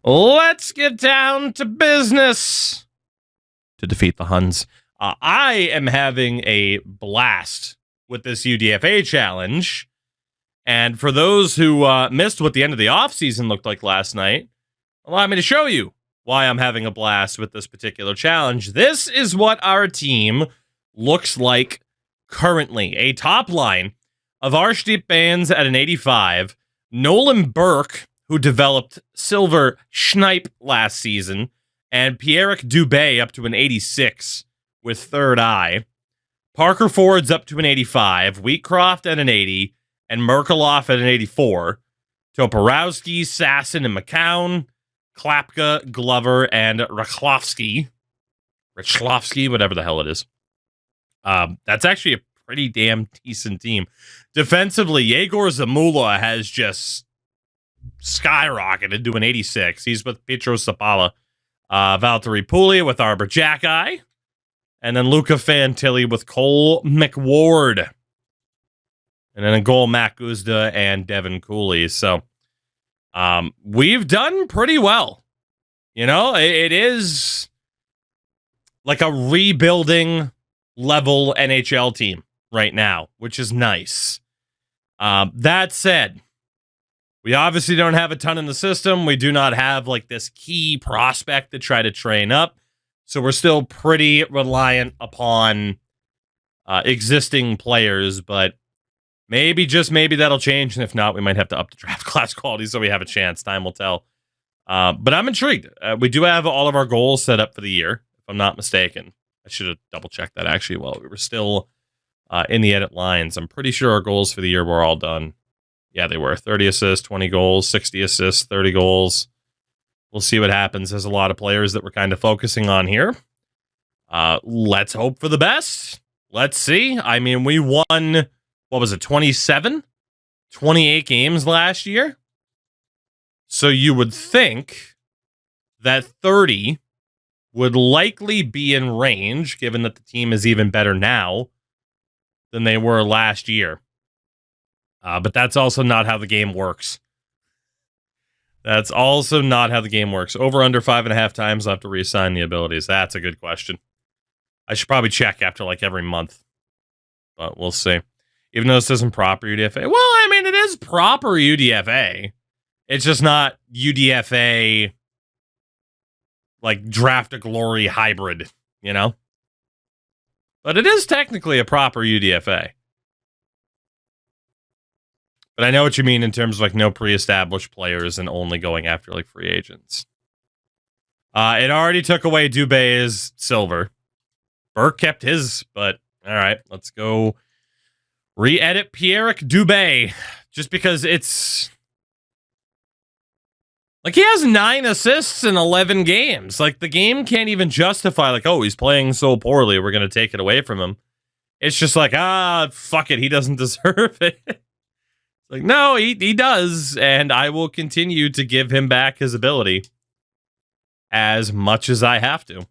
Let's get down to business to defeat the Huns. I am having a blast with this UDFA challenge. And for those who missed what the end of the offseason looked like last night, allow me to show you why I'm having a blast with this particular challenge. This is what our team looks like currently. A top line of Arshdeep Bands at an 85, Nolan Burke, who developed Silver Schneip last season, and Pierrick Dubé up to an 86 with Third Eye. Parker Ford's up to an 85, Wheatcroft at an 80, and Merkeloff at an 84. Toporowski, Sasson, and McCown, Klapka, Glover, and Rachlovsky, whatever the hell it is. That's actually a pretty damn decent team. Defensively, Yegor Zamula has just skyrocketed to an 86. He's with Petro Sapala. Valtteri Puglia with Arbor Jackeye. And then Luca Fantilli with Cole McWard. And then a goal, Matt Guzda and Devin Cooley. So we've done pretty well. You know, it is like a rebuilding level NHL team right now, which is nice. That said, we obviously don't have a ton in the system. We do not have like this key prospect to try to train up. So we're still pretty reliant upon existing players, but maybe, just maybe that'll change. And if not, we might have to up the draft class quality so we have a chance. Time will tell. But I'm intrigued. We do have all of our goals set up for the year, if I'm not mistaken. I should have double checked that actually while we were still in the edit lines. I'm pretty sure our goals for the year were all done. Yeah, they were 30 assists, 20 goals, 60 assists, 30 goals. We'll see what happens. There's a lot of players that we're kind of focusing on here. Let's hope for the best. Let's see. I mean, we won, what was it, 27? 28 games last year. So you would think that 30 would likely be in range, given that the team is even better now than they were last year. But that's also not how the game works. That's also not how the game works. Over under 5.5 times, I'll have to reassign the abilities. That's a good question. I should probably check after like every month. But we'll see. Even though this isn't proper UDFA. Well, I mean, it is proper UDFA. It's just not UDFA like Draft a Glory hybrid, you know? But it is technically a proper UDFA. But I know what you mean in terms of like no pre-established players and only going after like free agents. It already took away Dubé's silver. Burke kept his, but all right, let's go re-edit Pierrick Dubé. Just because it's like he has 9 assists in 11 games. Like the game can't even justify like, oh, he's playing so poorly, we're going to take it away from him. It's just like, fuck it, he doesn't deserve it. Like, no, he does, and I will continue to give him back his ability as much as I have to.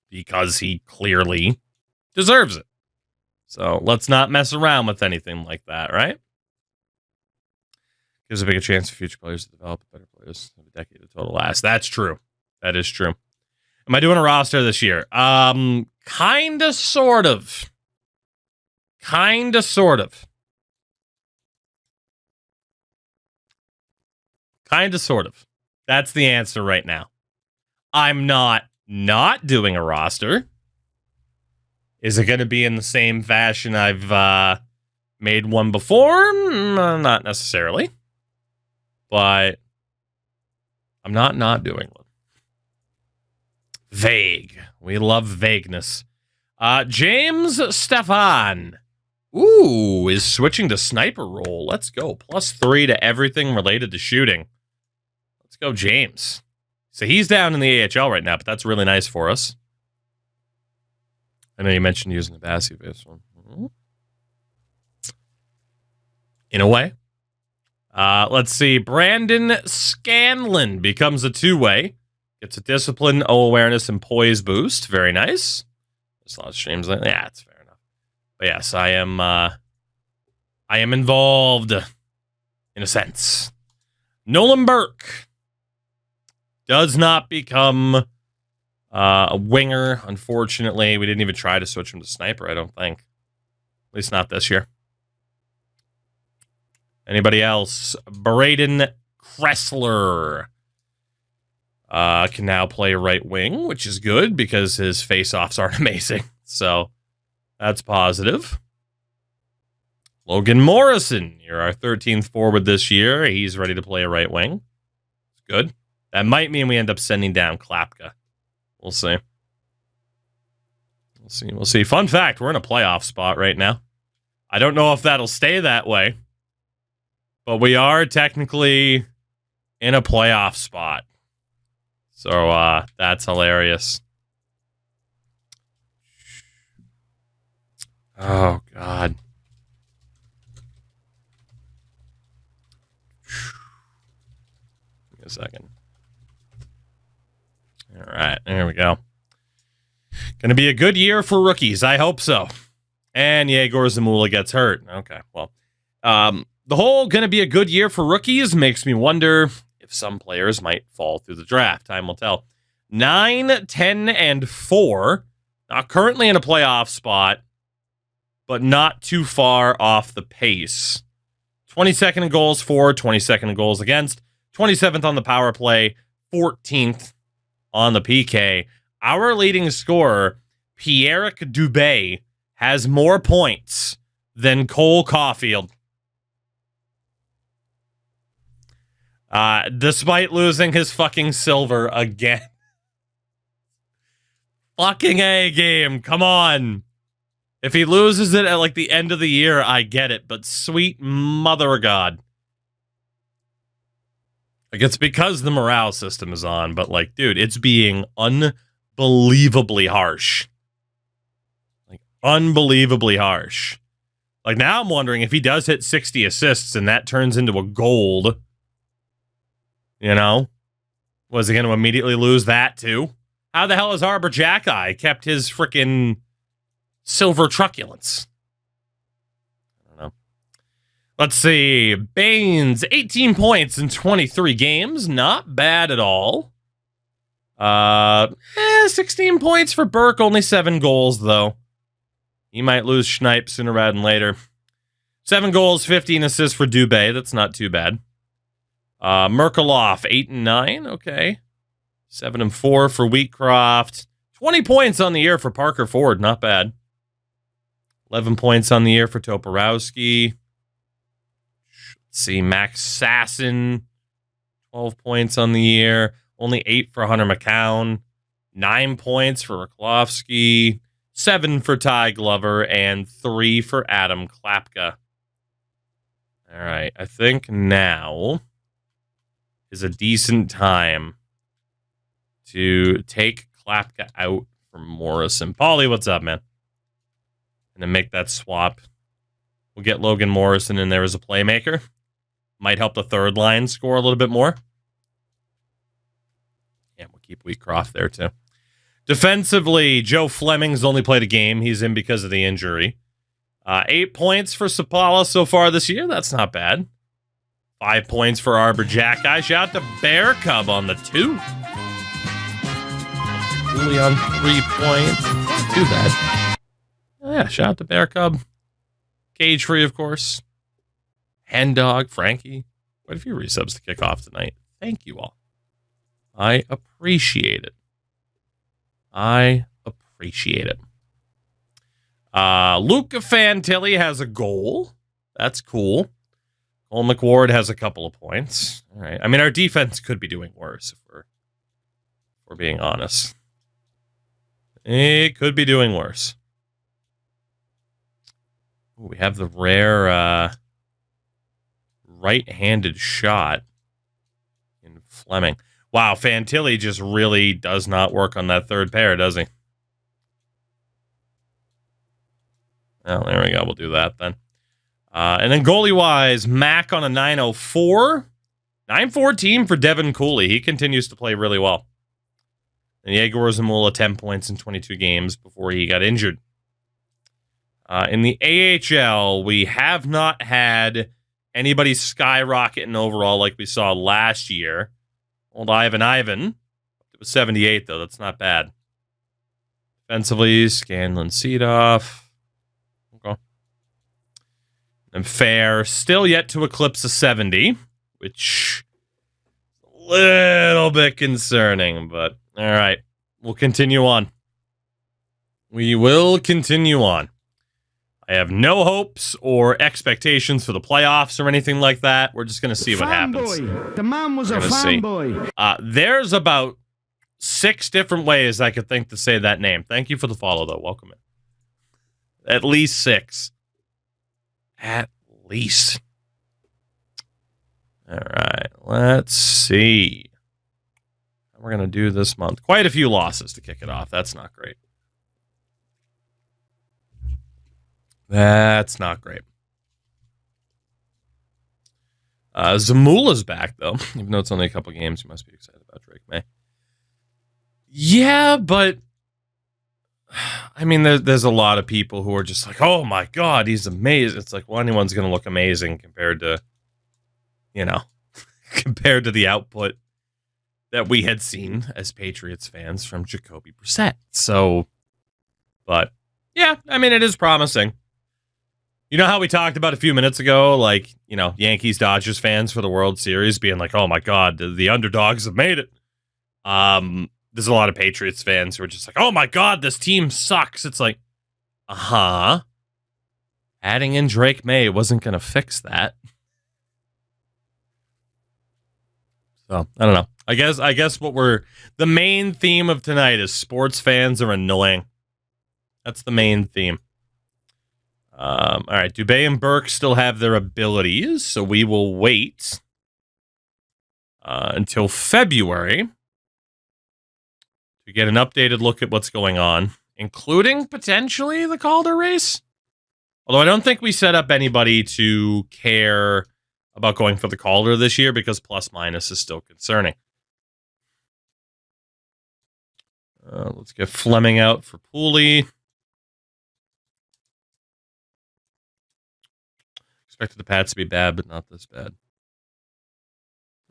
Because he clearly deserves it. So let's not mess around with anything like that, right? Gives a bigger chance for future players to develop better players. A decade of total last. That's true. That is true. Am I doing a roster this year? Kinda, sort of. Kinda, sort of. Kinda, sort of. That's the answer right now. I'm not doing a roster. Is it going to be in the same fashion I've made one before? Not necessarily. But I'm not doing one. Vague. We love vagueness. James Stefan. Ooh, is switching to sniper role. Let's go. +3 to everything related to shooting. Let's go, James. So he's down in the AHL right now, but that's really nice for us. I know you mentioned using the Bassy for this one. In a way. Let's see. Brandon Scanlon becomes a 2-way. Gets a discipline, awareness, and poise boost. Very nice. There's a lot of streams. Yeah, it's fair enough. But yes, I am involved in a sense. Nolan Burke. does not become a winger, unfortunately. We didn't even try to switch him to sniper, I don't think. At least not this year. Anybody else? Braden Kressler can now play right wing, which is good because his face-offs aren't amazing. So that's positive. Logan Morrison, you're our 13th forward this year. He's ready to play a right wing. Good. That might mean we end up sending down Klapka. We'll see. We'll see. Fun fact, we're in a playoff spot right now. I don't know if that'll stay that way, but we are technically in a playoff spot. So that's hilarious. Oh, God. Give me a second. All right, there we go. Going to be a good year for rookies. I hope so. And Yegor Zamula gets hurt. Okay, well. The whole going to be a good year for rookies makes me wonder if some players might fall through the draft. Time will tell. 9, 10, and 4. Currently in a playoff spot, but not too far off the pace. 22nd in goals for, 22nd in goals against, 27th on the power play, 14th on the PK. Our leading scorer, Pierrick Dubé, has more points than Cole Caulfield. Despite losing his fucking silver again. Fucking A game. Come on. If he loses it at like the end of the year, I get it. But sweet mother of God. Like, it's because the morale system is on. But like, dude, it's being unbelievably harsh. Like, unbelievably harsh. Like, now I'm wondering if he does hit 60 assists and that turns into a gold. You know? Was he going to immediately lose that too? How the hell has Arbor Jackeye kept his freaking silver truculence? I don't know. Let's see. Baines, 18 points in 23 games. Not bad at all. 16 points for Burke. Only 7 goals, though. He might lose Schneip sooner rather than later. 7 goals, 15 assists for Dubé. That's not too bad. Merkeloff, 8 and 9. Okay. 7 and 4 for Wheatcroft. 20 points on the year for Parker Ford. Not bad. 11 points on the year for Toporowski. Let's see. Max Sasson. 12 points on the year. Only 8 for Hunter McCown. 9 points for Roklovsky. 7 for Ty Glover. And 3 for Adam Klapka. All right. I think now is a decent time to take Klapka out from Morrison. Paulie, what's up, man? And then make that swap. We'll get Logan Morrison in there as a playmaker. Might help the third line score a little bit more. Yeah, we'll keep Wheatcroft there, too. Defensively, Joe Fleming's only played a game. He's in because of the injury. 8 points for Sapala so far this year. That's not bad. 5 points for Arbor Jackeye. Shout out to Bear Cub on the 2. Only on 3 points. Not too bad. Oh, yeah, shout out to Bear Cub. Cage Free, of course. Hen Dog, Frankie. Quite a few resubs to kick off tonight. Thank you all. I appreciate it. I appreciate it. Luca Fantilli has a goal. That's cool. Cole McWard has a couple of points. All right. I mean, our defense could be doing worse if we're being honest. It could be doing worse. Ooh, we have the rare right-handed shot in Fleming. Wow, Fantilli just really does not work on that third pair, does he? Oh, there we go. We'll do that then. And then goalie-wise, Mac on a 904. 914 for Devin Cooley. He continues to play really well. And Yegor Zamula, 10 points in 22 games before he got injured. In the AHL, we have not had anybody skyrocket in overall like we saw last year. Old Ivan. It was 78, though. That's not bad. Defensively, Scanlon Seedoff. Okay. And Fair, still yet to eclipse a 70, which is a little bit concerning, but all right. We'll continue on. We will continue on. I have no hopes or expectations for the playoffs or anything like that. We're just going to see what happens. The man was a fanboy. There's about 6 different ways I could think to say that name. Thank you for the follow, though. Welcome in. At least 6. At least. All right. Let's see. We're going to do this month. Quite a few losses to kick it off. That's not great. That's not great. Zamula's back, though. Even though it's only a couple games, you must be excited about Drake May. Yeah, but I mean, there's a lot of people who are just like, oh my God, he's amazing. It's like, well, anyone's going to look amazing compared to, compared to the output that we had seen as Patriots fans from Jacoby Brissett. So, but yeah, I mean, it is promising. You know how we talked about a few minutes ago, like, Yankees, Dodgers fans for the World Series being like, oh my God, the underdogs have made it. There's a lot of Patriots fans who are just like, oh my God, this team sucks. It's like, adding in Drake May wasn't going to fix that. So, I don't know. I guess the main theme of tonight is sports fans are annoying. That's the main theme. All right, Dubé and Burke still have their abilities, so we will wait until February to get an updated look at what's going on, including potentially the Calder race. Although I don't think we set up anybody to care about going for the Calder this year because plus minus is still concerning. Let's get Fleming out for Pooley. Expected the Pats to be bad, but not this bad.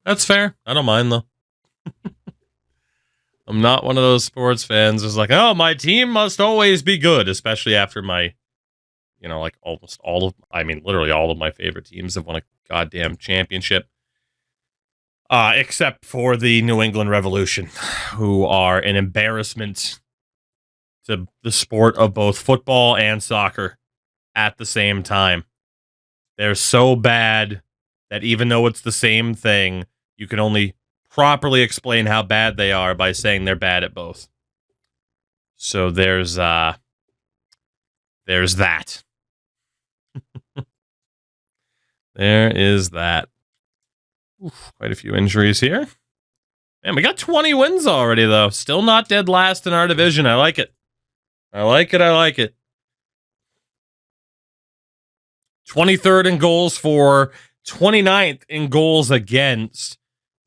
That's fair. I don't mind, though. I'm not one of those sports fans who's like, oh, my team must always be good, especially after my, like literally all of my favorite teams have won a goddamn championship. Except for the New England Revolution, who are an embarrassment to the sport of both football and soccer at the same time. They're so bad that even though it's the same thing, you can only properly explain how bad they are by saying they're bad at both. So there's that. There is that. Oof, quite a few injuries here. Man, we got 20 wins already, though. Still not dead last in our division. I like it. I like it. 23rd in goals for, 29th in goals against,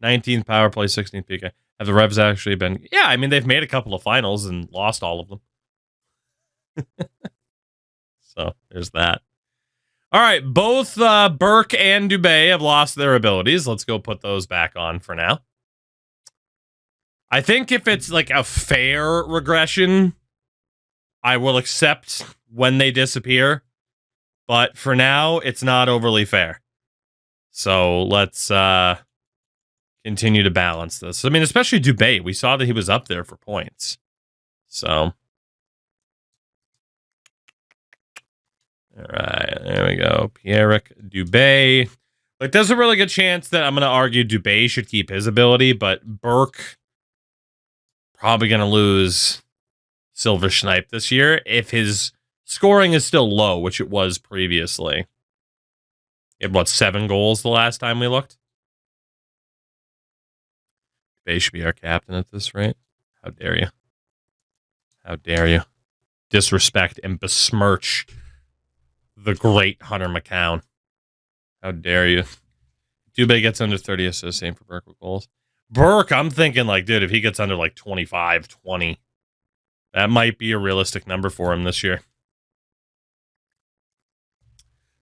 19th power play, 16th PK. Have the Revs actually been... Yeah, I mean, they've made a couple of finals and lost all of them. So, there's that. All right, both Burke and Dubé have lost their abilities. Let's go put those back on for now. I think if it's like a fair regression, I will accept when they disappear. But for now, it's not overly fair. So let's continue to balance this. I mean, especially Dubé. We saw that he was up there for points. So... All right, there we go. Pierrick Dubé. Like, there's a really good chance that I'm going to argue Dubé should keep his ability, but Burke probably going to lose Silver Snipe this year if his scoring is still low, which it was previously. He had, 7 goals the last time we looked? Dubé should be our captain at this rate. How dare you? How dare you? Disrespect and besmirch the great Hunter McCown. How dare you? Dubé gets under 30 assists, same for Burke with goals. Burke, I'm thinking dude, if he gets under 25, 20, that might be a realistic number for him this year.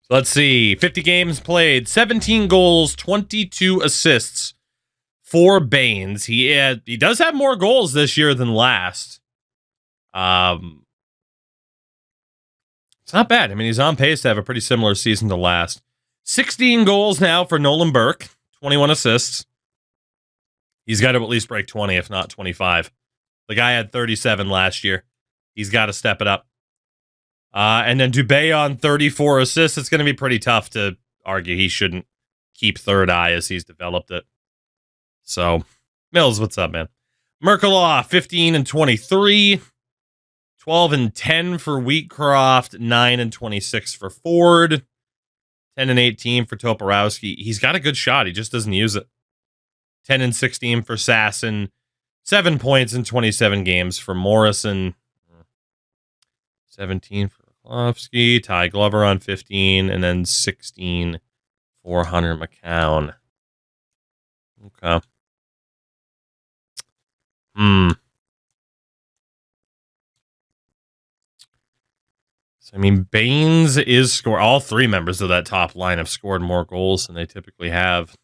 So let's see. 50 games played, 17 goals, 22 assists For Baines, he does have more goals this year than last. It's not bad. I mean, he's on pace to have a pretty similar season to last. 16 goals now for Nolan Burke, 21 assists. He's got to at least break 20, if not 25. The guy had 37 last year. He's got to step it up. And then Dubé on 34 assists. It's going to be pretty tough to argue he shouldn't keep third eye as he's developed it. So, Mills, what's up, man? Merkaloff, 15 and 23. 12 and 10 for Wheatcroft. 9 and 26 for Ford. 10 and 18 for Toporowski. He's got a good shot. He just doesn't use it. 10 and 16 for Sasson. 7 points in 27 games for Morrison. 17 for Roklovsky. Ty Glover on 15. And then 16 for Hunter McCown. Okay. So, I mean, Baines is score. All three members of that top line have scored more goals than they typically have.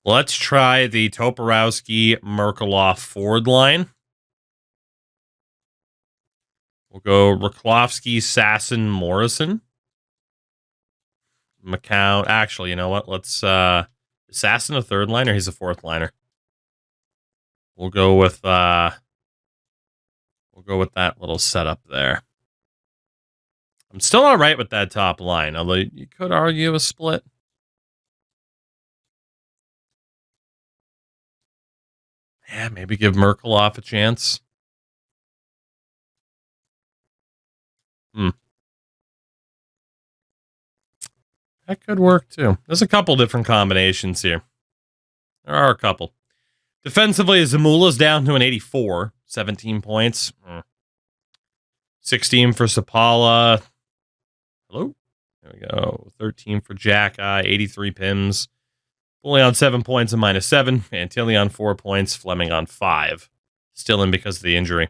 Let's try the Toporowski Merkaloff Ford line. We'll go Roklovsky, Sasson, Morrison. McCown. Actually, you know what? Let's is Sasson a third liner? He's a fourth liner. We'll go with that little setup there. I'm still all right with that top line, although you could argue a split. Yeah, maybe give Merkaloff a chance. That could work too. There's a couple different combinations here. There are a couple. Defensively, Zamula's down to an 84. 17 points. 16 for Sapala. Hello? There we go. 13 for Jackeye. 83 Pims. Only on 7 points and -7. Antilli on 4 points. Fleming on 5. Still in because of the injury.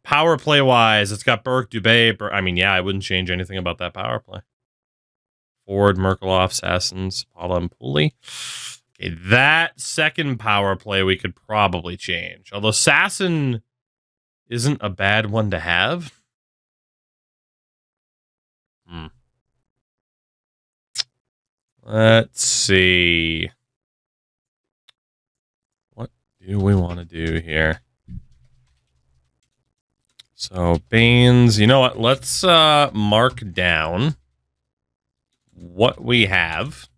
Power play wise, it's got Burke, Dubé. I wouldn't change anything about that power play. Ford, Merkaloff, Sasson, Sapala, and Pooley. Okay, that second power play we could probably change. Although Sasson isn't a bad one to have. Let's see. What do we want to do here? So, Baines, you know what? Let's mark down what we have.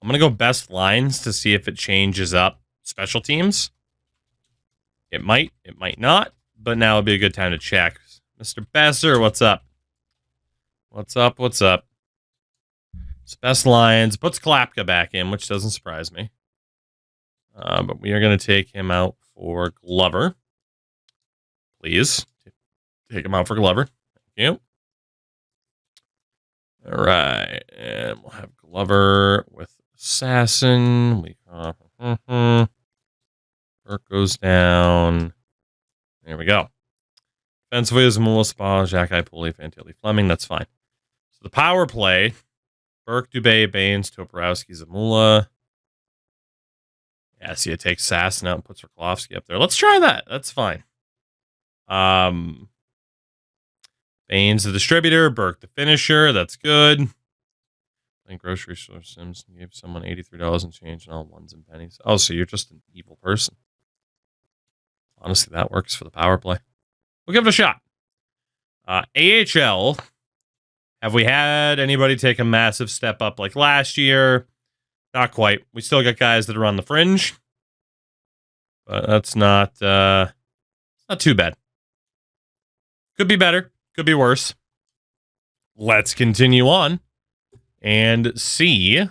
I'm going to go best lines to see if it changes up special teams. It might not, but now would be a good time to check. Mr. Besser, what's up? What's up? It's best lines. Puts Klapka back in, which doesn't surprise me. But we are going to take him out for Glover. Please. Take him out for Glover. Thank you. All right. And we'll have Glover with Sasson. Burke goes down. There we go. Defensively is Zamula, Spa, Jackeye, Pooley, Fantilli, Fleming. That's fine. So the power play, Burke, Dubé, Baines, Toporowski, Zamula. Yeah, see, it takes Sasson out and puts Roklovsky up there. Let's try that. That's fine. Baines, the distributor. Burke, the finisher. That's good. I think grocery store Simpson gave someone $83 and change in all ones and pennies. Oh, so you're just an evil person. Honestly, that works for the power play. We'll give it a shot. AHL. Have we had anybody take a massive step up like last year? Not quite. We still got guys that are on the fringe. But that's not too bad. Could be better. Could be worse. Let's continue on and see.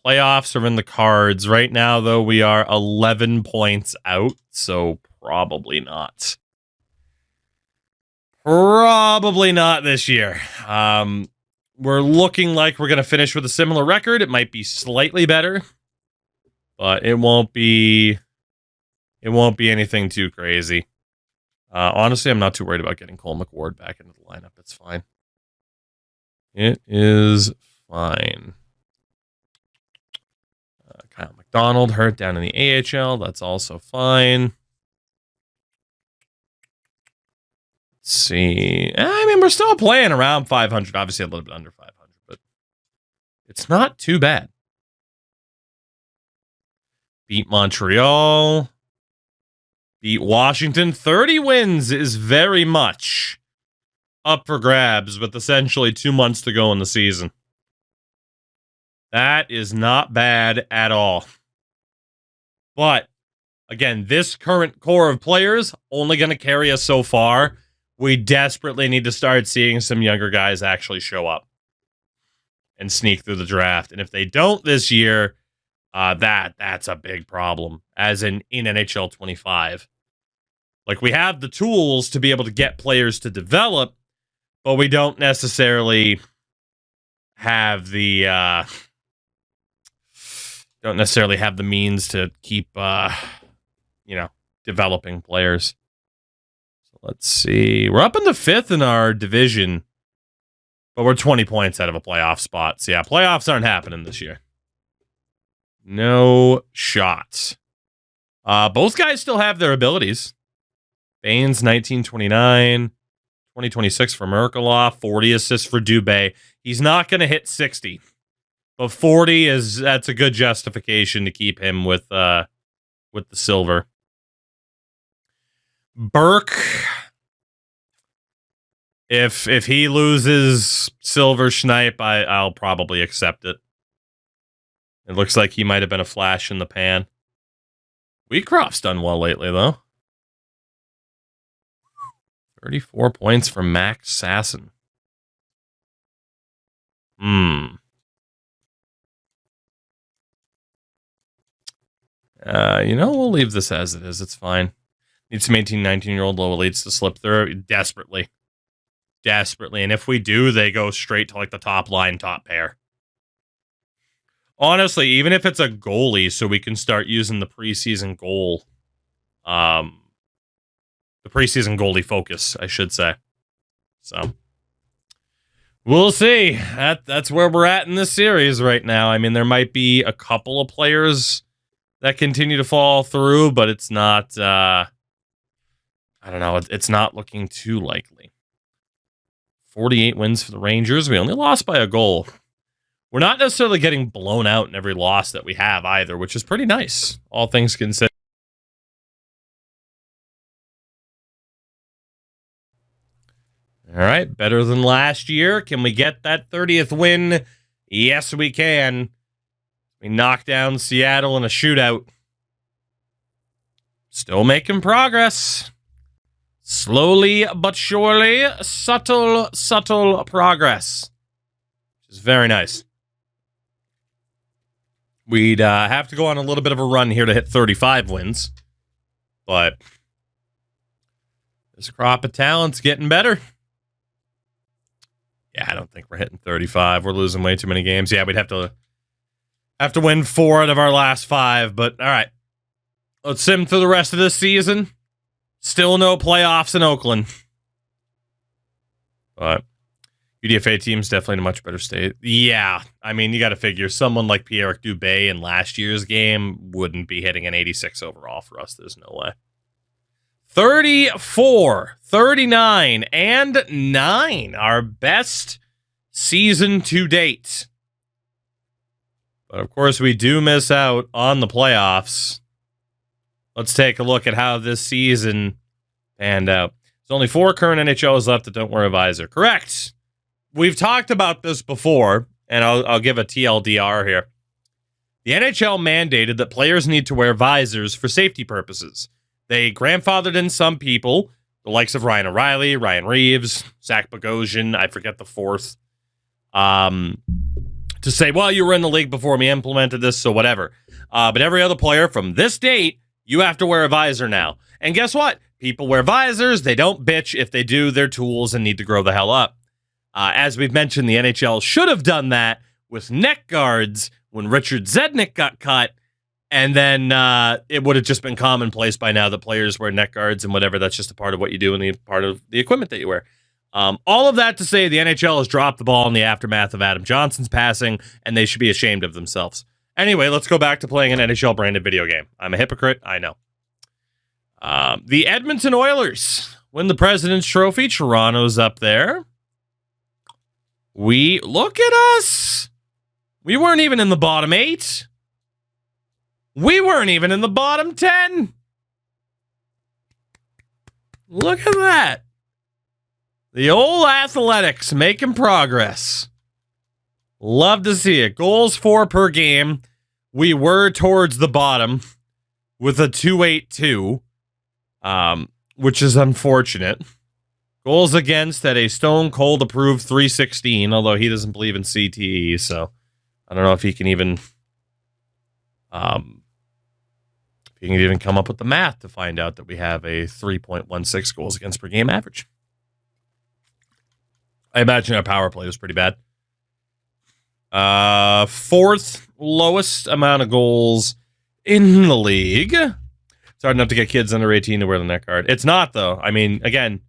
Playoffs are in the cards. Right now, though, we are 11 points out, so probably not. Probably not this year. We're looking like we're going to finish with a similar record. It might be slightly better, but it won't be anything too crazy. Honestly, I'm not too worried about getting Cole McWard back into the lineup. That's fine. It is fine. Kyle McDonald hurt down in the AHL. That's also fine. Let's see. I mean, we're still playing around 500. Obviously, a little bit under 500, but it's not too bad. Beat Montreal. Beat Washington. 30 wins is very much up for grabs with essentially 2 months to go in the season. That is not bad at all. But, again, this current core of players only going to carry us so far. We desperately need to start seeing some younger guys actually show up and sneak through the draft. And if they don't this year, that's a big problem, as in NHL 25. Like, we have the tools to be able to get players to develop, but we don't necessarily have the means to keep developing players. So let's see. We're up in the 5th in our division, but we're 20 points out of a playoff spot. So yeah, playoffs aren't happening this year. No shot. Both guys still have their abilities. Baines, 1929, 2026 for Merkaloff, 40 assists for Dubé. He's not going to hit 60, but 40 that's a good justification to keep him with the silver. Burke, if he loses silver Schneip, I'll probably accept it. It looks like he might have been a flash in the pan. Wheatcroft's done well lately, though. 34 points from Max Sasson. We'll leave this as it is. It's fine. Need some 18, 19-year-old low elites to slip through desperately. Desperately. And if we do, they go straight to like the top line, top pair. Honestly, even if it's a goalie, so we can start using the preseason goal. The preseason goalie focus, I should say. So we'll see. That's where we're at in this series right now. I mean, there might be a couple of players that continue to fall through, but it's not, I don't know, it's not looking too likely. 48 wins for the Rangers. We only lost by a goal. We're not necessarily getting blown out in every loss that we have either, which is pretty nice, all things considered. All right, better than last year. Can we get that 30th win? Yes, we can. We knocked down Seattle in a shootout. Still making progress. Slowly but surely, subtle progress. Which is very nice. We'd have to go on a little bit of a run here to hit 35 wins. But this crop of talent's getting better. Yeah, I don't think we're hitting 35. We're losing way too many games. Yeah, we'd have to win 4 out of our last 5. But all right, let's sim through the rest of this season. Still no playoffs in Oakland. But UDFA team's definitely in a much better state. Yeah, I mean, you got to figure someone like Pierre-Eric Dubé in last year's game wouldn't be hitting an 86 overall for us. There's no way. 34, 39, and 9. Our best season to date. But of course, we do miss out on the playoffs. Let's take a look at how this season panned out. There's only 4 current NHLs left that don't wear a visor. Correct. We've talked about this before, and I'll give a TLDR here. The NHL mandated that players need to wear visors for safety purposes. They grandfathered in some people, the likes of Ryan O'Reilly, Ryan Reeves, Zach Bogosian, I forget the 4th, to say, well, you were in the league before we implemented this, so whatever. But every other player from this date, you have to wear a visor now. And guess what? People wear visors. They don't bitch. If they do, they're tools and need to grow the hell up. As we've mentioned, the NHL should have done that with neck guards when Richard Zednik got cut. And then it would have just been commonplace by now that players wear neck guards and whatever. That's just a part of what you do and the part of the equipment that you wear. All of that to say the NHL has dropped the ball in the aftermath of Adam Johnson's passing, and they should be ashamed of themselves. Anyway, let's go back to playing an NHL-branded video game. I'm a hypocrite, I know. The Edmonton Oilers win the President's Trophy. Toronto's up there. Look at us. We weren't even in the bottom 8. We weren't even in the bottom 10. Look at that. The old Athletics making progress. Love to see it. Goals for per game. We were towards the bottom with a 282, which is unfortunate. Goals against at a stone cold approved 316, although he doesn't believe in CTE, so I don't know if he can even come up with the math to find out that we have a 3.16 goals against per game average. I imagine our power play was pretty bad. Fourth lowest amount of goals in the league. It's hard enough to get kids under 18 to wear the net guard. It's not, though. I mean, again,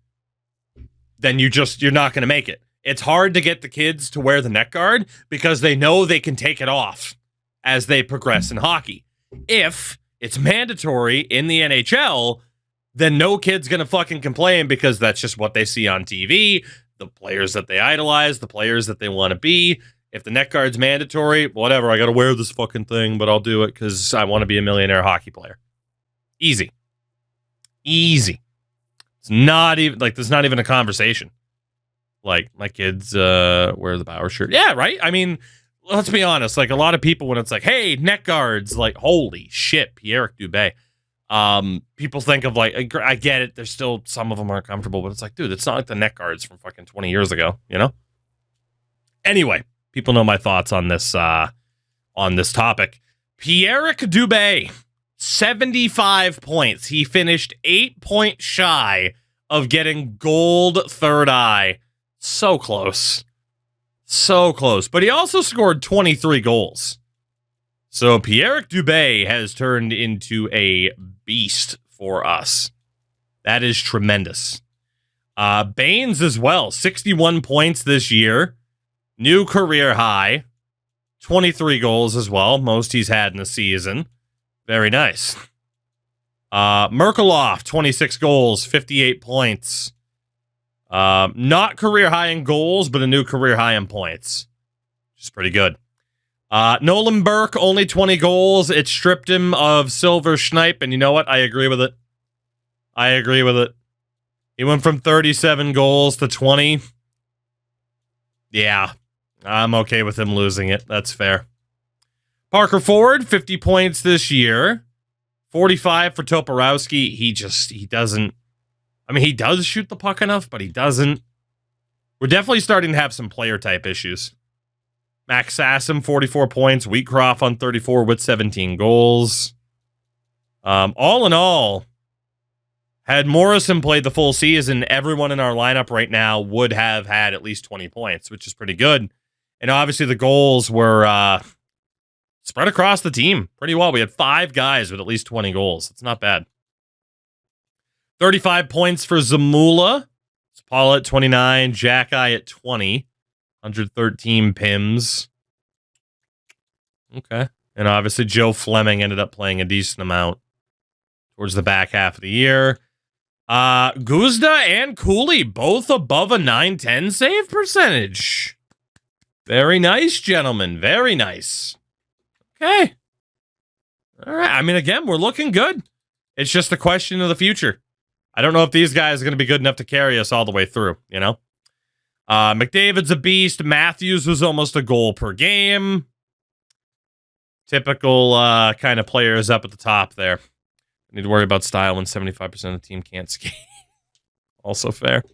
then you're not going to make it. It's hard to get the kids to wear the net guard because they know they can take it off as they progress in hockey. If it's mandatory in the NHL, then no kid's going to fucking complain because that's just what they see on TV, the players that they idolize, the players that they want to be. If the net guard's mandatory, whatever, I got to wear this fucking thing, but I'll do it because I want to be a millionaire hockey player. Easy. It's not even, there's not even a conversation. Like, my kids wear the Bauer shirt. Yeah, right? I mean, let's be honest. Like, a lot of people, when it's like, hey, net guards, like, holy shit, Pierre Dubé. People think of, like, I get it. There's still, some of them aren't comfortable, but it's like, dude, it's not like the net guards from fucking 20 years ago, you know? Anyway, people know my thoughts on this topic. Pierre Dubé, 75 points. He finished 8 points shy of getting gold third eye. So close. But he also scored 23 goals. So Pierre Dubé has turned into a beast for us. That is tremendous. Baines as well, 61 points this year. New career high. 23 goals as well, most he's had in a season. Very nice. Merkelov, 26 goals, 58 points. Not career high in goals, but a new career high in points. Which is pretty good. Nolan Burke, only 20 goals. It stripped him of Silver Schneip, and you know what? I agree with it. He went from 37 goals to 20. Yeah, I'm okay with him losing it. That's fair. Parker Ford, 50 points this year. 45 for Toporowski. He doesn't. I mean, he does shoot the puck enough, but he doesn't. We're definitely starting to have some player type issues. Max Sassom, 44 points. Wheatcroft on 34 with 17 goals. All in all, had Morrison played the full season, everyone in our lineup right now would have had at least 20 points, which is pretty good. And obviously the goals were spread across the team pretty well. We had 5 guys with at least 20 goals. It's not bad. 35 points for Zamula. Paul at 29. Jack-Eye at 20. 113 PIMs. Okay. And obviously Joe Fleming ended up playing a decent amount towards the back half of the year. Guzda and Cooley, both above a 910 save percentage. Very nice, gentlemen. Very nice. Okay. All right. I mean, again, we're looking good. It's just a question of the future. I don't know if these guys are going to be good enough to carry us all the way through, you know? McDavid's a beast. Matthews was almost a goal per game. Typical kind of players up at the top there. Need to worry about style when 75% of the team can't skate. Also fair.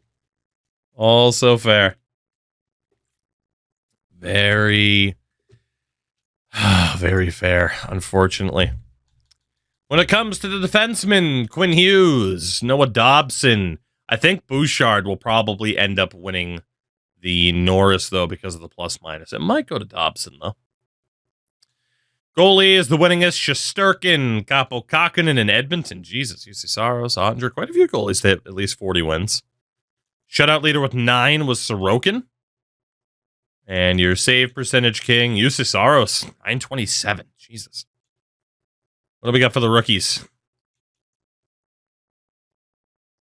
Very, very fair, unfortunately. When it comes to the defensemen, Quinn Hughes, Noah Dobson, I think Bouchard will probably end up winning the Norris, though, because of the plus-minus. It might go to Dobson, though. Goalie is the winningest. Shesterkin, Capo Kakkonen, and Edmonton. Jesus, UC Saros, Andre. Quite a few goalies to hit at least 40 wins. Shutout leader with 9 was Sorokin. And your save percentage king, Jussi Saros, 927. Jesus. What do we got for the rookies?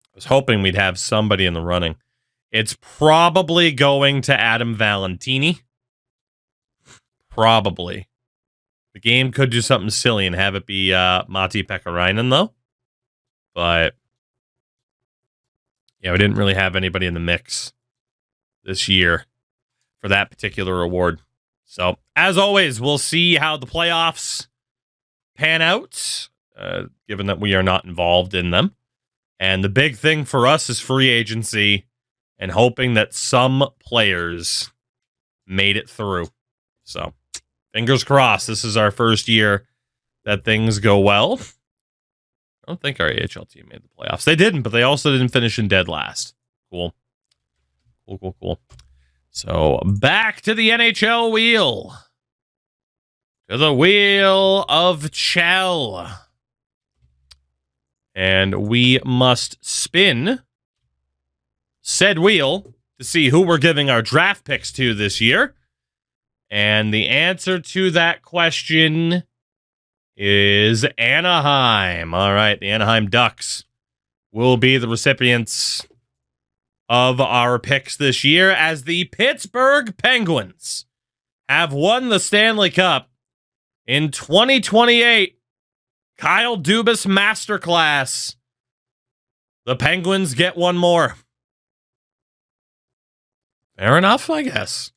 I was hoping we'd have somebody in the running. It's probably going to Adam Valentini. Probably. The game could do something silly and have it be Matti Pekarainen, though. But, yeah, we didn't really have anybody in the mix this year for that particular award. So, as always, we'll see how the playoffs pan out, given that we are not involved in them. And the big thing for us is free agency and hoping that some players made it through. So, fingers crossed, this is our first year that things go well. I don't think our AHL team made the playoffs. They didn't, but they also didn't finish in dead last. Cool. Cool. So, back to the NHL wheel. To the wheel of Chell. And we must spin said wheel to see who we're giving our draft picks to this year. And the answer to that question is Anaheim. All right, the Anaheim Ducks will be the recipients of our picks this year, as the Pittsburgh Penguins have won the Stanley Cup in 2028. Kyle Dubas masterclass. The Penguins get one more. Fair enough, I guess.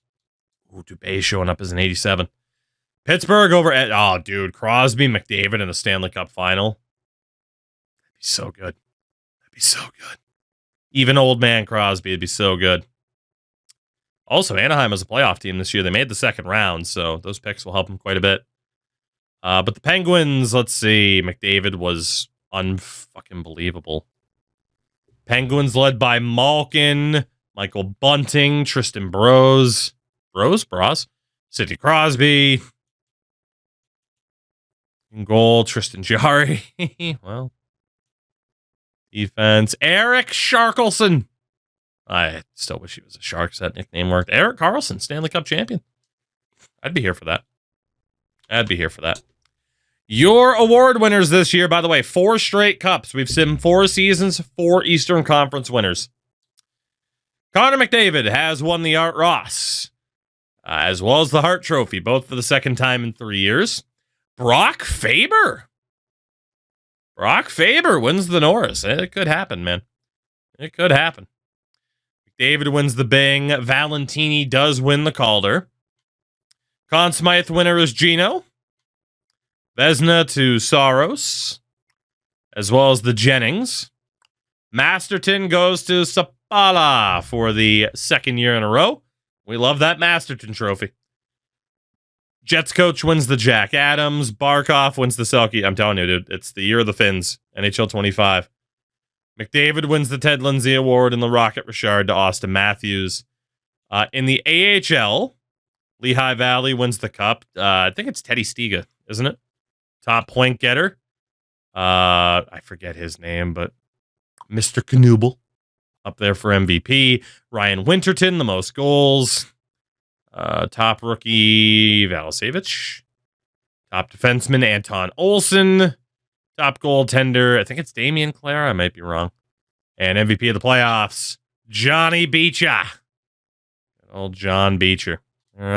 Ooh, Dubé showing up as an 87. Pittsburgh over at... Oh, dude. Crosby, McDavid in the Stanley Cup final. That'd be so good. Even old man Crosby would be so good. Also, Anaheim is a playoff team this year. They made the second round, so those picks will help them quite a bit. But the Penguins, let's see. McDavid was unfucking believable. Penguins led by Malkin, Michael Bunting, Tristan Bros, Sidney Crosby. In goal, Tristan Jarry. Well, defense, Eric Sharkelson. I still wish he was a Shark, so that nickname worked. Eric Carlson, Stanley Cup champion. I'd be here for that. Your award winners this year, by the way, 4 straight cups. We've seen 4 seasons, 4 Eastern Conference winners. Connor McDavid has won the Art Ross, as well as the Hart Trophy, both for the second time in 3 years. Brock Faber wins the Norris. It could happen, man. It could happen. McDavid wins the Bing. Valentini does win the Calder. Conn Smythe winner is Gino. Vezina to Saros, as well as the Jennings. Masterton goes to Sapala for the second year in a row. We love that Masterton trophy. Jets coach wins the Jack Adams. Barkov wins the Selke. I'm telling you, dude, it's the year of the Finns. NHL 25. McDavid wins the Ted Lindsay Award and the Rocket Richard to Austin Matthews. In the AHL, Lehigh Valley wins the Cup. I think it's Teddy Stiga, isn't it? Top point getter. I forget his name, but Mr. Knuble up there for MVP. Ryan Winterton, the most goals. Top rookie, Valasevich. Top defenseman, Anton Olsen. Top goaltender, I think it's Damian Clare. I might be wrong. And MVP of the playoffs, Johnny Beecher. Old John Beecher. All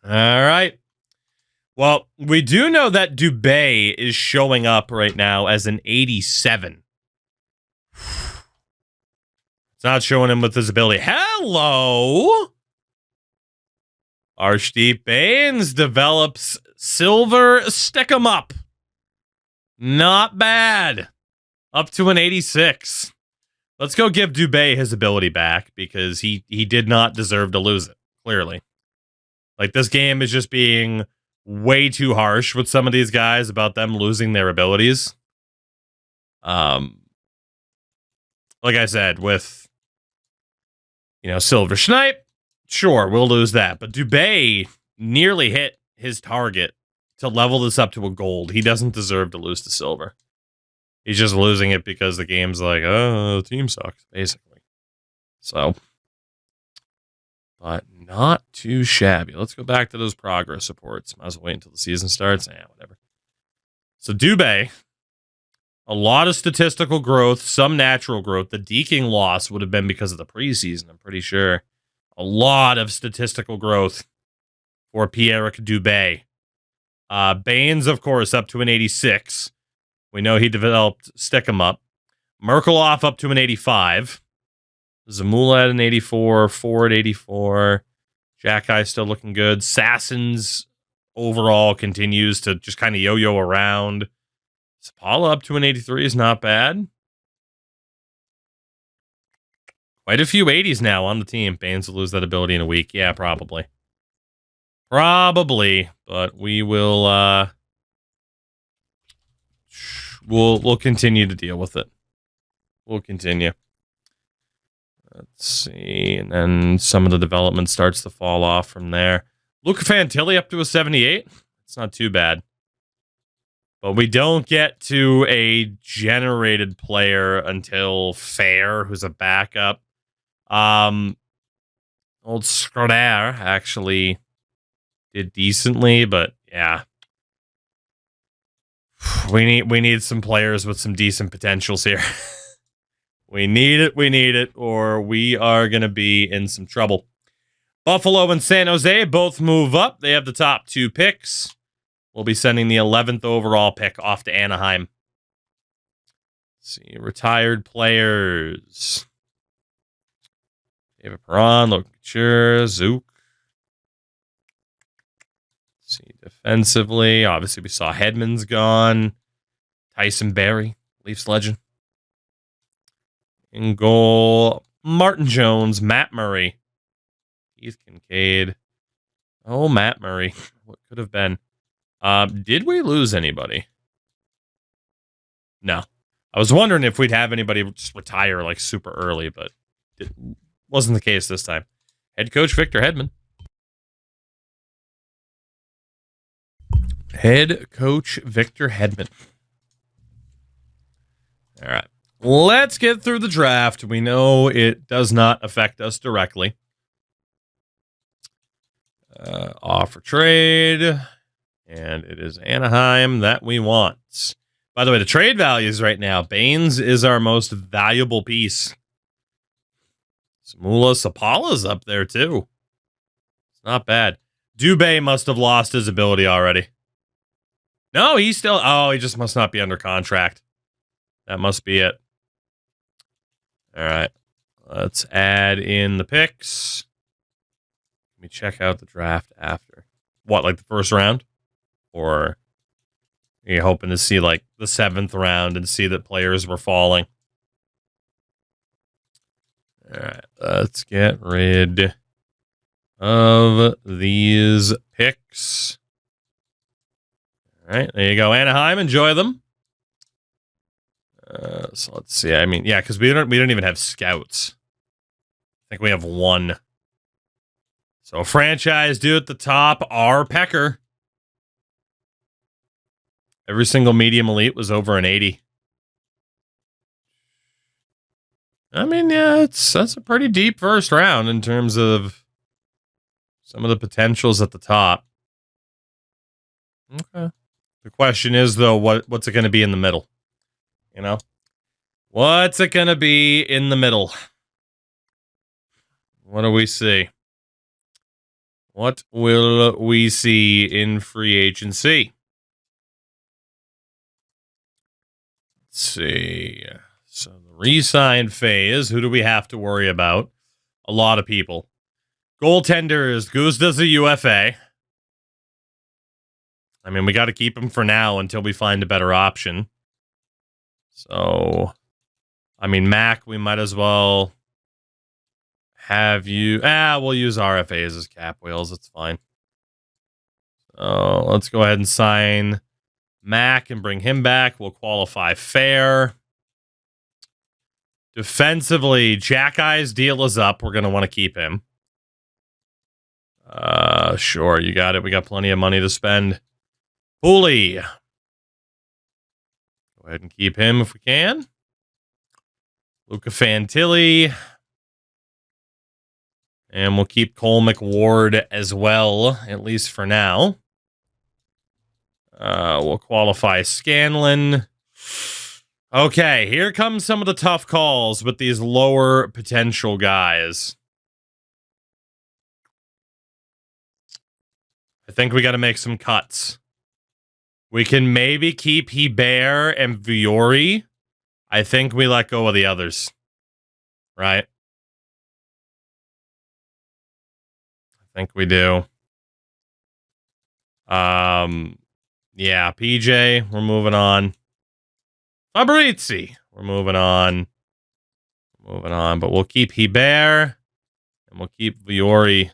right. Well, we do know that Dubé is showing up right now as an 87. It's not showing him with his ability. Hello! Arshdeep Baines develops silver stick 'em up. Not bad. Up to an 86. Let's go give Dubé his ability back, because he did not deserve to lose it, clearly. Like, this game is just being way too harsh with some of these guys about them losing their abilities. Like I said, with, Silver Snipe, sure, we'll lose that. But Dubé nearly hit his target to level this up to a gold. He doesn't deserve to lose to silver. He's just losing it because the game's like, oh, the team sucks, basically. So, but not too shabby. Let's go back to those progress reports. Might as well wait until the season starts. Whatever. So Dubé, a lot of statistical growth, some natural growth. The deking loss would have been because of the preseason, I'm pretty sure. A lot of statistical growth for Pierre-Eric Dubé. Baines, of course, up to an 86. We know he developed stick-em-up. Merkelhoff up to an 85. Zamula at an 84. Ford 84. Jackeye still looking good. Sasson's overall continues to just kind of yo-yo around. Sapala up to an 83 is not bad. Quite a few 80s now on the team. Baines will lose that ability in a week. Yeah, probably. Probably, but we will we'll continue to deal with it. We'll continue. Let's see. And then some of the development starts to fall off from there. Luca Fantilli up to a 78. It's not too bad. But we don't get to a generated player until Fair, who's a backup. Old Scroder actually did decently, but yeah. We need some players with some decent potentials here. We need it, or we are going to be in some trouble. Buffalo and San Jose both move up. They have the top 2 picks. We'll be sending the 11th overall pick off to Anaheim. Let's see, retired players. David Perron, Lokacher, Zook. Let's see, defensively, obviously we saw Hedman's gone. Tyson Barrie, Leafs legend. In goal, Martin Jones, Matt Murray, Keith Kincaid. Oh, Matt Murray. What could have been? Did we lose anybody? No. I was wondering if we'd have anybody just retire like super early, but it wasn't the case this time. Head coach Victor Hedman. Head coach Victor Hedman. All right. Let's get through the draft. We know it does not affect us directly. Offer trade. And it is Anaheim that we want. By the way, the trade values right now. Baines is our most valuable piece. Samula Sapala's up there too. It's not bad. Dubé must have lost his ability already. No, he's still... Oh, he just must not be under contract. That must be it. All right. Let's add in the picks. Let me check out the draft after. What, like the first round? Or are you hoping to see like the 7th round and see that players were falling? All right. Let's get rid of these picks. All right. There you go. Anaheim. Enjoy them. So let's see. I mean, yeah, because we don't even have scouts. I think we have 1. So franchise dude at the top, R. Pecker. Every single medium elite was over an 80. I mean, yeah, that's a pretty deep first round in terms of some of the potentials at the top. Okay. The question is, though, what's it going to be in the middle? You know? What's it going to be in the middle? What do we see? What will we see in free agency? Let's see. So the re-sign phase, who do we have to worry about? A lot of people. Goaltenders, Guzda's a UFA. I mean, we got to keep him for now until we find a better option. So, I mean, Mac, we might as well have you... we'll use RFAs as cap wheels. It's fine. So, let's go ahead and sign Mac and bring him back. We'll qualify fair. Defensively, Jackeye's deal is up. We're going to want to keep him. Sure, you got it. We got plenty of money to spend. Hooley. Go ahead and keep him if we can. Luca Fantilli. And we'll keep Cole McWard as well, at least for now. We'll qualify Scanlon. Okay, here comes some of the tough calls with these lower potential guys. I think we got to make some cuts. We can maybe keep Hebert and Viore. I think we let go of the others. Right? I think we do. Yeah, PJ, we're moving on. Fabrizi, we're moving on. But we'll keep Hebert and we'll keep Viore.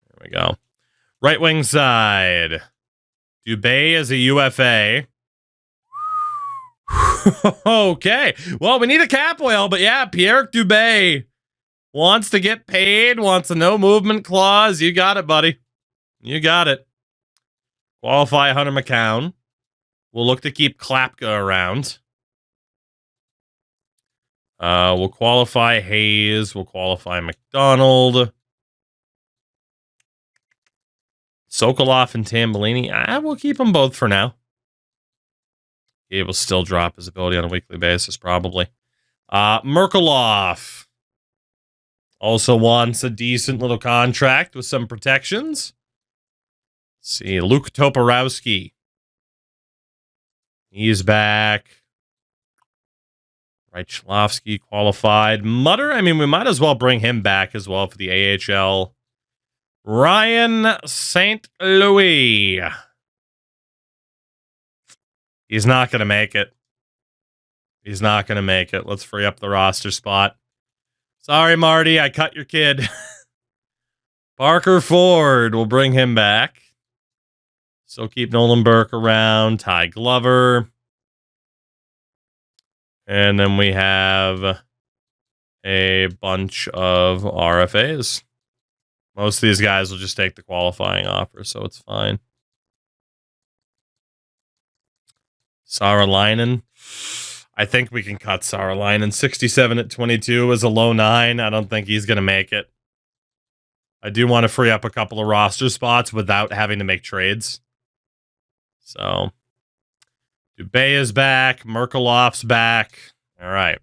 There we go. Right wing side. Dubé as a UFA. Okay. Well, we need a cap whale, but yeah, Pierre Dubé wants to get paid, wants a no movement clause. You got it, buddy. You got it. Qualify Hunter McCown. We'll look to keep Klapka around. We'll qualify Hayes. We'll qualify McDonald. Sokolov and Tambellini. We'll keep them both for now. He will still drop his ability on a weekly basis, probably. Merkelov also wants a decent little contract with some protections. Let's see, Luke Toporowski. He's back. Reichlovsky qualified. Mutter, I mean, we might as well bring him back as well for the AHL. Ryan St. Louis. He's not going to make it. He's not going to make it. Let's free up the roster spot. Sorry, Marty, I cut your kid. Parker Ford, we'll bring him back. Still keep Nolan Burke around. Ty Glover. And then we have a bunch of RFAs. Most of these guys will just take the qualifying offer, so it's fine. Saaralainen. I think we can cut Saaralainen. 67 at 22 is a low 9. I don't think he's going to make it. I do want to free up a couple of roster spots without having to make trades. So, Dubé is back. Merkelov's back. All right.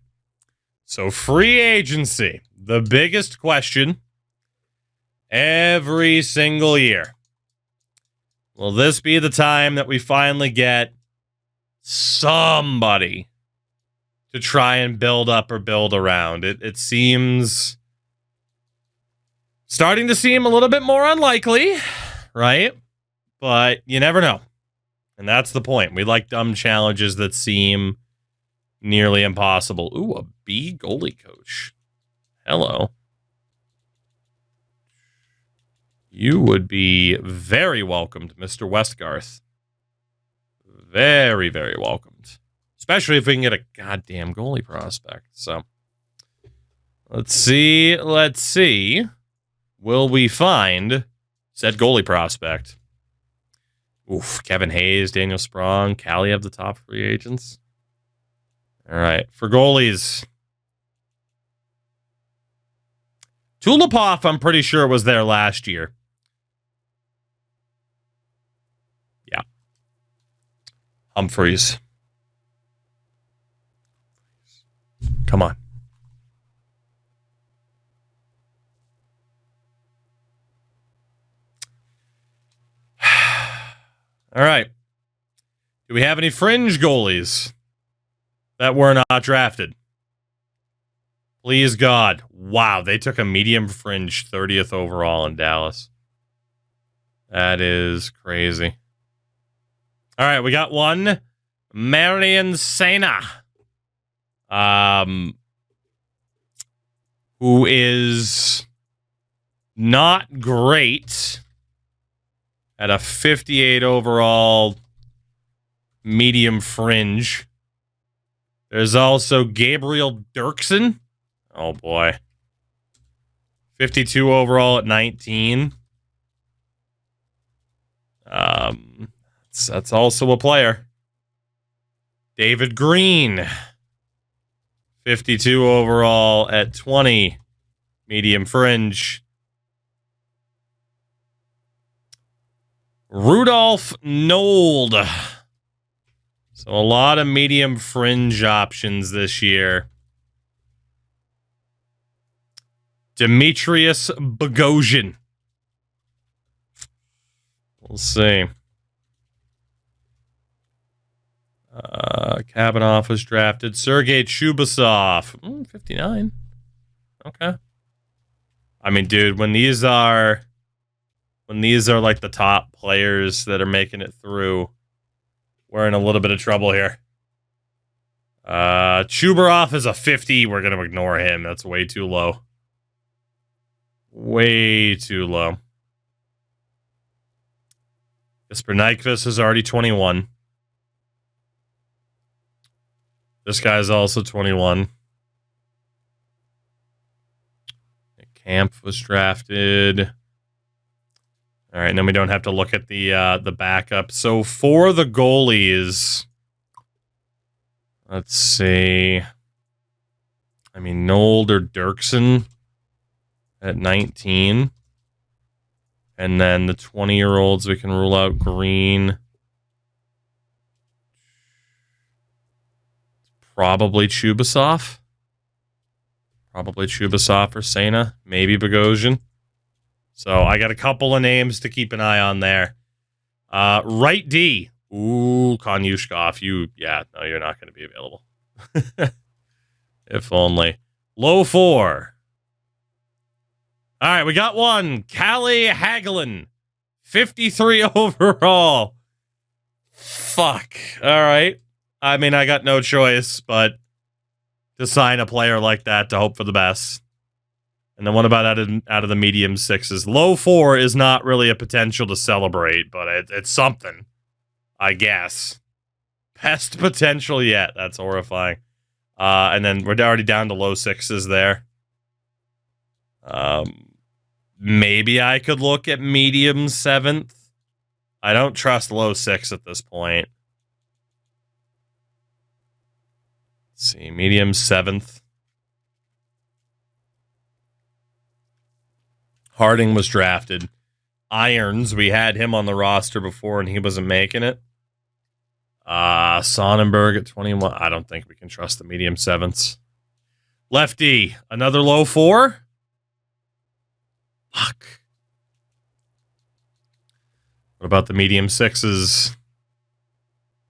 So, free agency. The biggest question every single year. Will this be the time that we finally get somebody to try and build up or build around? It seems starting to seem a little bit more unlikely, right? But you never know. And that's the point. We like dumb challenges that seem nearly impossible. Ooh, a B goalie coach. Hello. You would be very welcomed, Mr. Westgarth. Very, very welcomed. Especially if we can get a goddamn goalie prospect. So, let's see. Will we find said goalie prospect? Oof, Kevin Hayes, Daniel Sprong, Kaliev, the top free agents. All right, for goalies. Tulipov, I'm pretty sure, was there last year. Yeah. Humphreys. Come on. All right. Do we have any fringe goalies that were not drafted? Please, God. Wow, they took a medium fringe 30th overall in Dallas. That is crazy. All right, we got one. Marian Sena. Who is not great at a 58 overall medium fringe. There's also Gabriel Dirksen. Oh, boy. 52 overall at 19. That's also a player. David Green. 52 overall at 20. Medium fringe. Rudolph Nold. So a lot of medium fringe options this year. Demetrius Bogosian. We'll see. Kavanaugh was drafted. Sergei Chubasov. 59. Okay. I mean, dude, when these are like the top players that are making it through, we're in a little bit of trouble here. Chubarov is a 50. We're going to ignore him. That's way too low. Way too low. Jesper Nyquist is already 21. This guy's also 21. Camp was drafted. All right, and then we don't have to look at the backup. So for the goalies, let's see. I mean, Nold or Dirksen at 19. And then the 20-year-olds, we can rule out Green. Probably Chubasov. Probably Chubasov or Sena. Maybe Bogosian. So I got a couple of names to keep an eye on there. Right D. Ooh, Konyushkov. No, you're not going to be available. If only. Low 4. All right, we got one. Kalle Hagelin. 53 overall. Fuck. All right. I mean, I got no choice but to sign a player like that to hope for the best. And then what about out of the medium 6s? Low 4 is not really a potential to celebrate, but it's something, I guess. Best potential yet. That's horrifying. And then we're already down to low 6s there. Maybe I could look at medium 7th. I don't trust low 6 at this point. Let's see, medium 7th. Harding was drafted. Irons, we had him on the roster before and he wasn't making it. Sonnenberg at 21. I don't think we can trust the medium 7ths. Lefty, another low 4. Fuck. What about the medium 6s?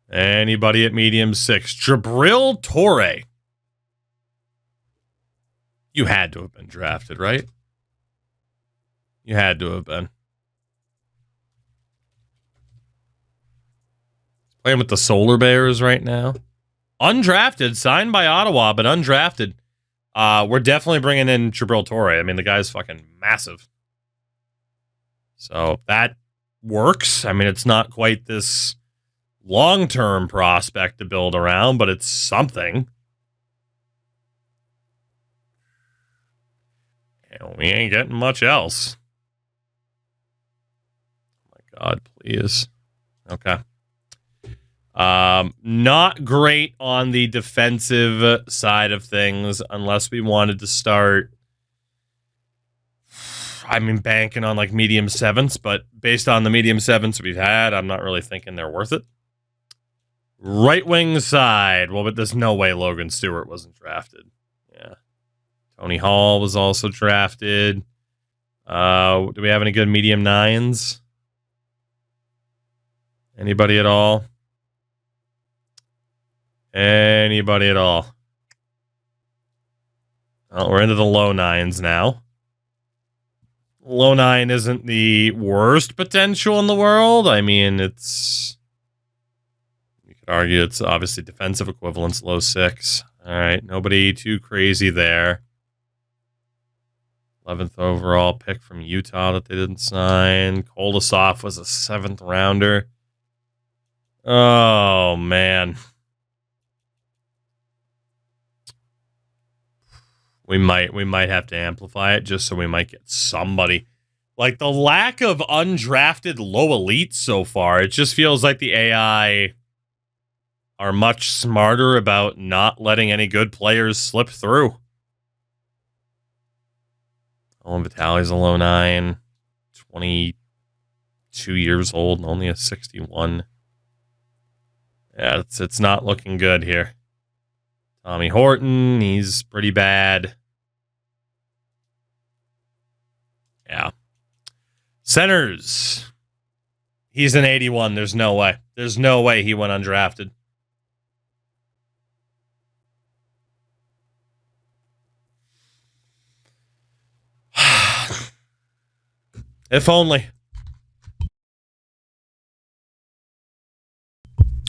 Anybody at medium 6? Jabril Torre. You had to have been drafted, right? You had to have been. Playing with the Solar Bears right now. Undrafted, signed by Ottawa, but undrafted. We're definitely bringing in Jabril Torre. I mean, the guy's fucking massive. So that works. I mean, it's not quite this long-term prospect to build around, but it's something. And we ain't getting much else. Oh my God, please. Okay. Not great on the defensive side of things unless we wanted to start, I mean, banking on like medium 7s, but based on the medium 7s we've had, I'm not really thinking they're worth it. Right wing side. Well, but there's no way Logan Stewart wasn't drafted. Yeah. Tony Hall was also drafted. Do we have any good medium 9s? Anybody at all? Anybody at all? Well, we're into the low 9s now. Low 9 isn't the worst potential in the world. I mean, it's... You could argue it's obviously defensive equivalence, low 6. All right, nobody too crazy there. 11th overall pick from Utah that they didn't sign. Kolasov was a 7th rounder. Oh, man. We might have to amplify it just so we might get somebody. Like, the lack of undrafted low elites so far, it just feels like the AI are much smarter about not letting any good players slip through. Owen Vitale's a low 9. 22 years old and only a 61. Yeah, it's not looking good here. Tommy Horton, he's pretty bad. Yeah. Centers. He's an 81. There's no way. There's no way he went undrafted. If only.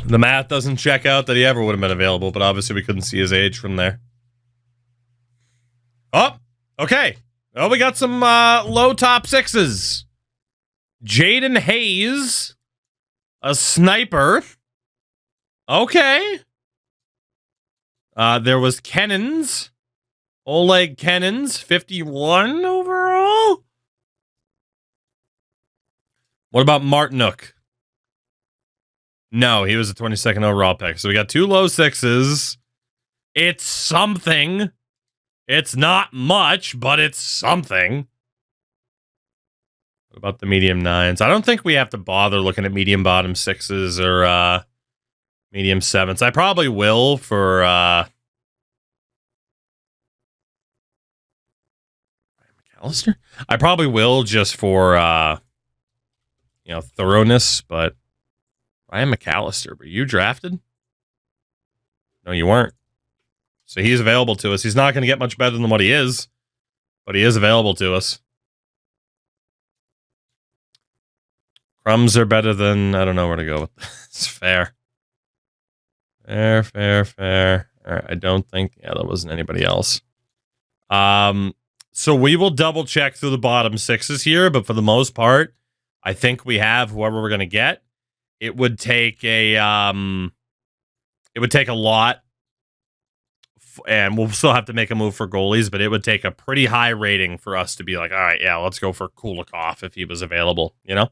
The math doesn't check out that he ever would have been available, but obviously we couldn't see his age from there. Oh, okay. Oh, we got some low top sixes. Jaden Hayes, a sniper. Okay. There was Kennons. Oleg Kennons, 51 overall. What about Martinuk? No, he was a 22nd overall pick. So we got 2 low 6s. It's something. It's not much, but it's something. What about the medium 9s? I don't think we have to bother looking at medium bottom 6s or medium 7s. I probably will for McAllister. I probably will just for thoroughness, but Ryan McAllister, were you drafted? No, you weren't. So he's available to us. He's not going to get much better than what he is, but he is available to us. Crumbs are better than... I don't know where to go with this. It's fair. Fair. All right, I don't think... Yeah, that wasn't anybody else. So we will double check through the bottom 6s here, but for the most part, I think we have whoever we're going to get. It would take a lot, and we'll still have to make a move for goalies, but it would take a pretty high rating for us to be like, all right, yeah, let's go for Kulikov if he was available, you know?